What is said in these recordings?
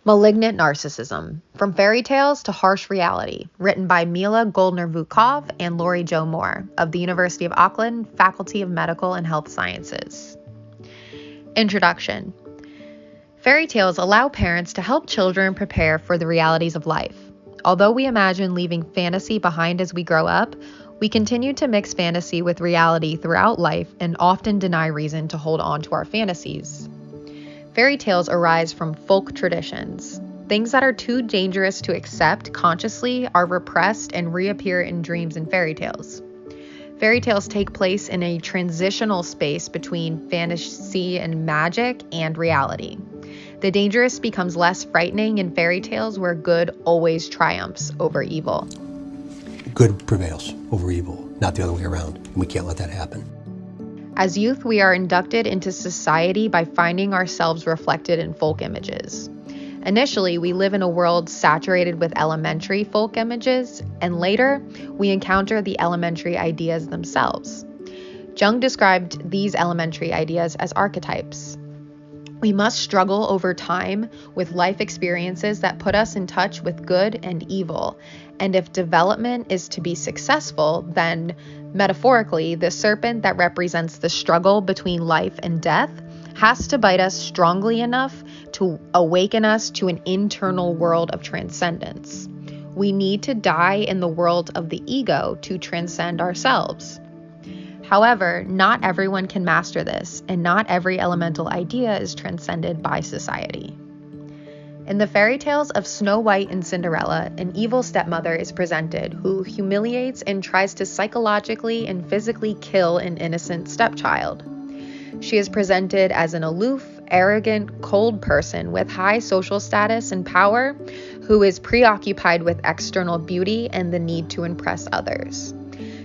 Malignant Narcissism, From Fairy Tales to Harsh Reality, written by Mila Goldner-Vukov and Lori Jo Moore of the University of Auckland, Faculty of Medical and Health Sciences. Introduction. Fairy tales allow parents to help children prepare for the realities of life. Although we imagine leaving fantasy behind as we grow up, we continue to mix fantasy with reality throughout life and often deny reason to hold on to our fantasies. Fairy tales arise from folk traditions. Things that are too dangerous to accept consciously are repressed and reappear in dreams and fairy tales. Fairy tales take place in a transitional space between fantasy and magic and reality. The dangerous becomes less frightening in fairy tales where good always triumphs over evil. Good prevails over evil, not the other way around, and we can't let that happen. As youth, we are inducted into society by finding ourselves reflected in folk images. Initially, we live in a world saturated with elementary folk images, and later, we encounter the elementary ideas themselves. Jung described these elementary ideas as archetypes. We must struggle over time with life experiences that put us in touch with good and evil, and if development is to be successful, then metaphorically, the serpent that represents the struggle between life and death has to bite us strongly enough to awaken us to an internal world of transcendence. We need to die in the world of the ego to transcend ourselves. However, not everyone can master this, and not every elemental idea is transcended by society. In the fairy tales of Snow White and Cinderella, an evil stepmother is presented who humiliates and tries to psychologically and physically kill an innocent stepchild. She is presented as an aloof, arrogant, cold person with high social status and power who is preoccupied with external beauty and the need to impress others.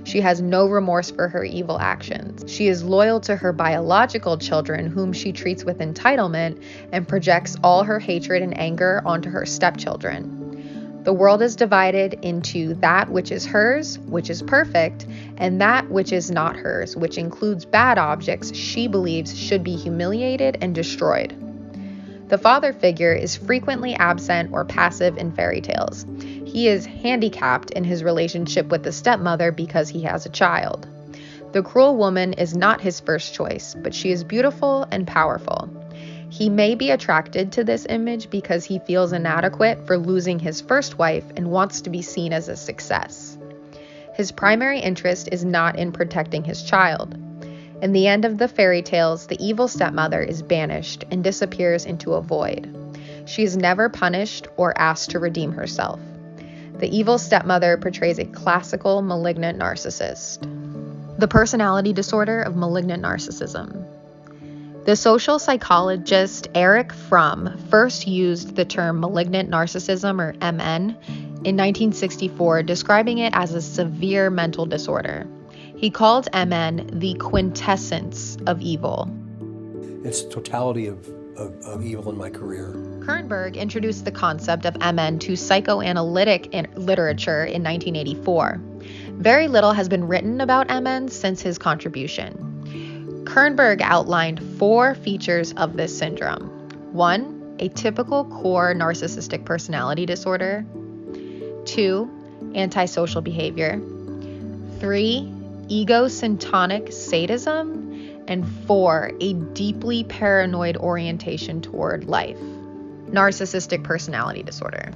She has no remorse for her evil actions. She is loyal to her biological children, whom she treats with entitlement, and projects all her hatred and anger onto her stepchildren. The world is divided into that which is hers, which is perfect, and that which is not hers, which includes bad objects she believes should be humiliated and destroyed. The father figure is frequently absent or passive in fairy tales. He is handicapped in his relationship with the stepmother because he has a child. The cruel woman is not his first choice, but she is beautiful and powerful. He may be attracted to this image because he feels inadequate for losing his first wife and wants to be seen as a success. His primary interest is not in protecting his child. In the end of the fairy tales, the evil stepmother is banished and disappears into a void. She is never punished or asked to redeem herself. The evil stepmother portrays a classical malignant narcissist. The personality disorder of malignant narcissism. The social psychologist Erich Fromm first used the term malignant narcissism, or MN, in 1964, describing it as a severe mental disorder. He called MN the quintessence of evil. It's the totality of evil in my career. Kernberg introduced the concept of MN to psychoanalytic literature in 1984. Very little has been written about MN since his contribution. Kernberg outlined 4 features of this syndrome. 1, a typical core narcissistic personality disorder. 2, antisocial behavior. 3, ego syntonic sadism. And 4, a deeply paranoid orientation toward life. Narcissistic personality disorder.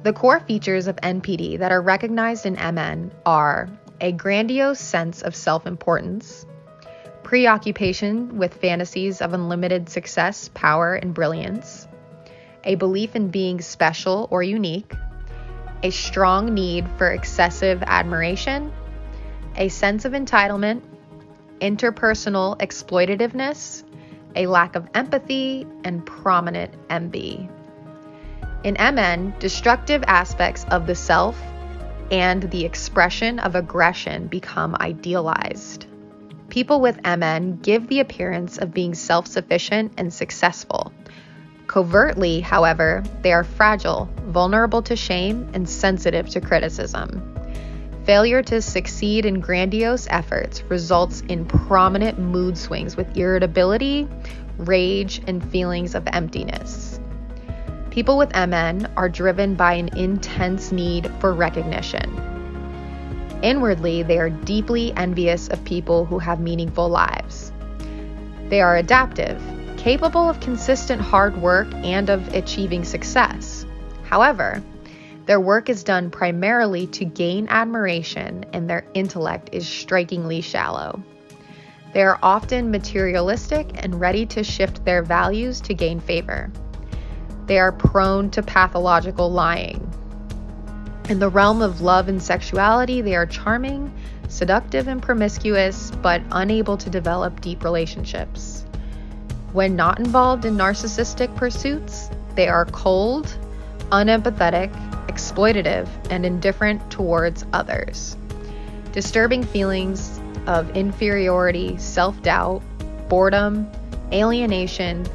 The core features of NPD that are recognized in MN are a grandiose sense of self-importance, preoccupation with fantasies of unlimited success, power, and brilliance, a belief in being special or unique, a strong need for excessive admiration, a sense of entitlement, interpersonal exploitativeness, a lack of empathy, and prominent envy. In MN, destructive aspects of the self and the expression of aggression become idealized. People with MN give the appearance of being self-sufficient and successful. Covertly, however, they are fragile, vulnerable to shame, and sensitive to criticism. Failure to succeed in grandiose efforts results in prominent mood swings with irritability, rage, and feelings of emptiness. People with MN are driven by an intense need for recognition. Inwardly, they are deeply envious of people who have meaningful lives. They are adaptive, capable of consistent hard work and of achieving success. However, their work is done primarily to gain admiration, and their intellect is strikingly shallow. They are often materialistic and ready to shift their values to gain favor. They are prone to pathological lying. In the realm of love and sexuality, they are charming, seductive, and promiscuous, but unable to develop deep relationships. When not involved in narcissistic pursuits, they are cold, unempathetic, exploitative, and indifferent towards others. Disturbing feelings of inferiority, self-doubt, boredom, alienation,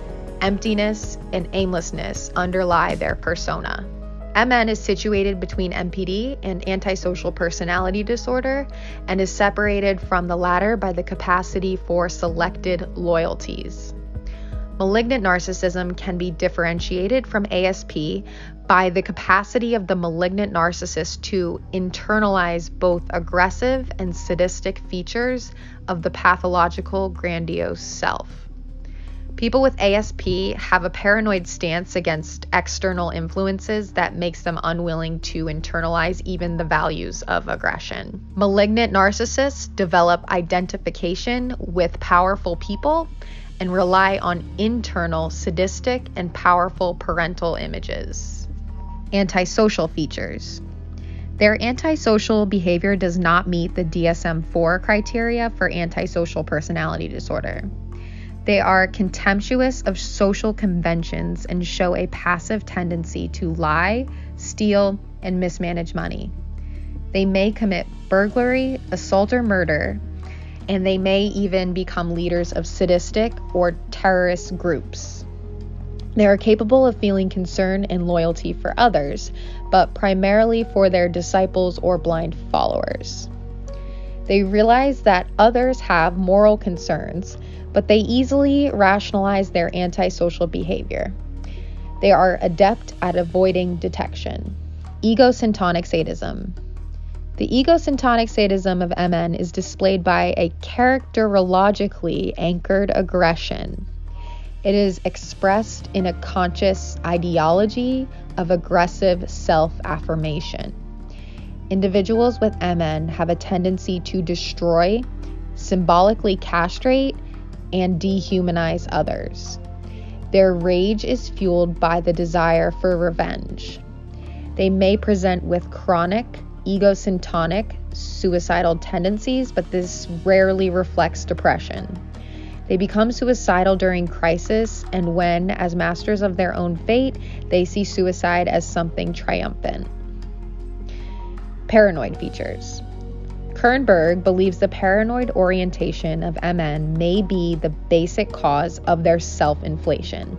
emptiness, and aimlessness underlie their persona. MN is situated between MPD and antisocial personality disorder and is separated from the latter by the capacity for selected loyalties. Malignant narcissism can be differentiated from ASP by the capacity of the malignant narcissist to internalize both aggressive and sadistic features of the pathological grandiose self. People with ASP have a paranoid stance against external influences that makes them unwilling to internalize even the values of aggression. Malignant narcissists develop identification with powerful people and rely on internal sadistic and powerful parental images. Antisocial features. Their antisocial behavior does not meet the DSM-4 criteria for antisocial personality disorder. They are contemptuous of social conventions and show a passive tendency to lie, steal, and mismanage money. They may commit burglary, assault, or murder, and they may even become leaders of sadistic or terrorist groups. They are capable of feeling concern and loyalty for others, but primarily for their disciples or blind followers. They realize that others have moral concerns, but they easily rationalize their antisocial behavior. They are adept at avoiding detection. Ego-syntonic sadism. The ego-syntonic sadism of MN is displayed by a characterologically anchored aggression. It is expressed in a conscious ideology of aggressive self-affirmation. Individuals with MN have a tendency to destroy, symbolically castrate, and dehumanize others. Their rage is fueled by the desire for revenge. They may present with chronic, ego-syntonic, suicidal tendencies, but this rarely reflects depression. They become suicidal during crisis, and when, as masters of their own fate, they see suicide as something triumphant. Paranoid features. Kernberg believes the paranoid orientation of MN may be the basic cause of their self-inflation.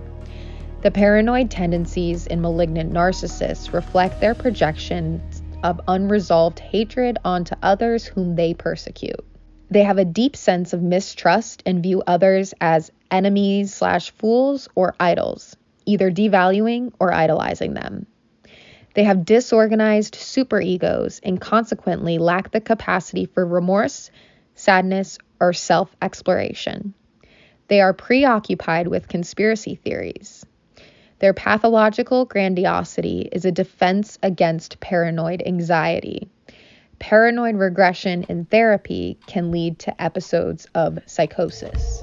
The paranoid tendencies in malignant narcissists reflect their projections of unresolved hatred onto others whom they persecute. They have a deep sense of mistrust and view others as enemies/fools or idols, either devaluing or idolizing them. They have disorganized superegos and consequently lack the capacity for remorse, sadness, or self-exploration. They are preoccupied with conspiracy theories. Their pathological grandiosity is a defense against paranoid anxiety. Paranoid regression in therapy can lead to episodes of psychosis.